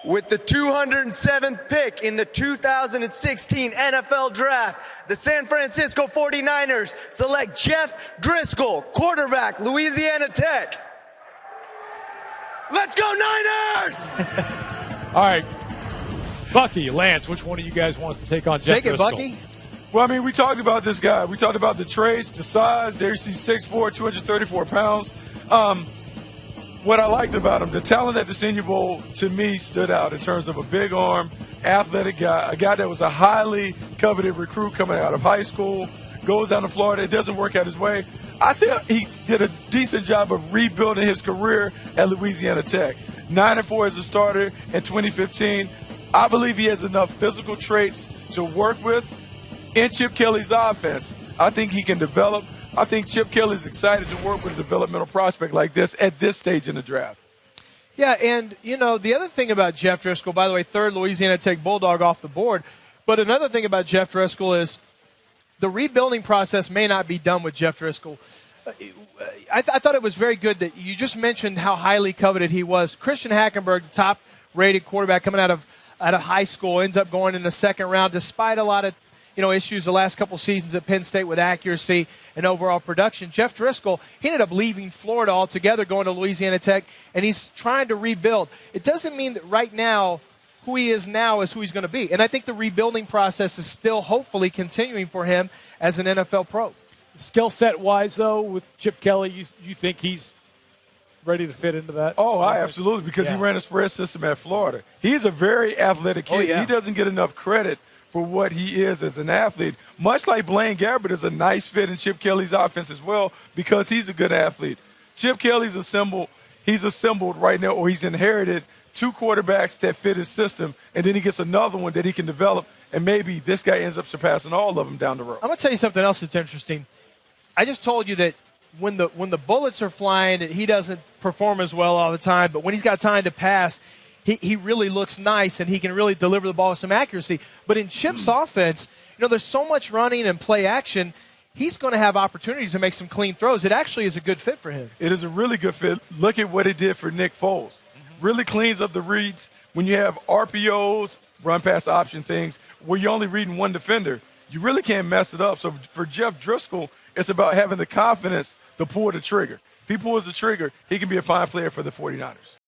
With the 207th pick in the 2016 NFL Draft, the San Francisco 49ers select Jeff Driskel, quarterback, Louisiana Tech. Let's go Niners! All right. Bucky, Lance, which one of you guys wants to take on Jeff Driskel? Take it, Bucky. Well, I mean, we talked about this guy. We talked about the traits, the size. There's 6'4", 234 pounds. What I liked about him, the talent at the Senior Bowl, to me, stood out in terms of a big arm, athletic guy, a guy that was a highly coveted recruit coming out of high school, goes down to Florida. It doesn't work out his way. I think he did a decent job of rebuilding his career at Louisiana Tech. 9-4 as a starter in 2015. I believe he has enough physical traits to work with in Chip Kelly's offense. I think he can develop. I think Chip Kelly's excited to work with a developmental prospect like this at this stage in the draft. Yeah, and, you know, the other thing about Jeff Driskel, by the way, third Louisiana Tech Bulldog off the board, but another thing about Jeff Driskel is the rebuilding process may not be done with Jeff Driskel. I thought it was very good that you just mentioned how highly coveted he was. Christian Hackenberg, the top-rated quarterback coming out of high school, ends up going in the second round despite a lot of issues the last couple seasons at Penn State with accuracy and overall production. Jeff Driskel, he ended up leaving Florida altogether, going to Louisiana Tech, and he's trying to rebuild. It doesn't mean that right now who he is now is who he's going to be. And I think the rebuilding process is still hopefully continuing for him as an NFL pro. Skill set-wise, though, with Chip Kelly, you think he's ready to fit into that? Oh, absolutely, because he ran a spread system at Florida. He's a very athletic kid. Oh, yeah. He doesn't get enough credit for what he is as an athlete. Much like Blaine Gabbert is a nice fit in Chip Kelly's offense as well because he's a good athlete. Chip Kelly's assembled right now, or he's inherited two quarterbacks that fit his system, and then he gets another one that he can develop, and maybe this guy ends up surpassing all of them down the road. I'm going to tell you something else that's interesting. I just told you that when the bullets are flying, he doesn't perform as well all the time, but when he's got time to pass, he really looks nice, and he can really deliver the ball with some accuracy. But in Chip's offense, there's so much running and play action, he's going to have opportunities to make some clean throws. It actually is a good fit for him. It is a really good fit. Look at what it did for Nick Foles. Really cleans up the reads. When you have RPOs, run-pass option things, where you're only reading one defender, you really can't mess it up. So for Jeff Driskel, it's about having the confidence to pull the trigger. If he pulls the trigger, he can be a fine player for the 49ers.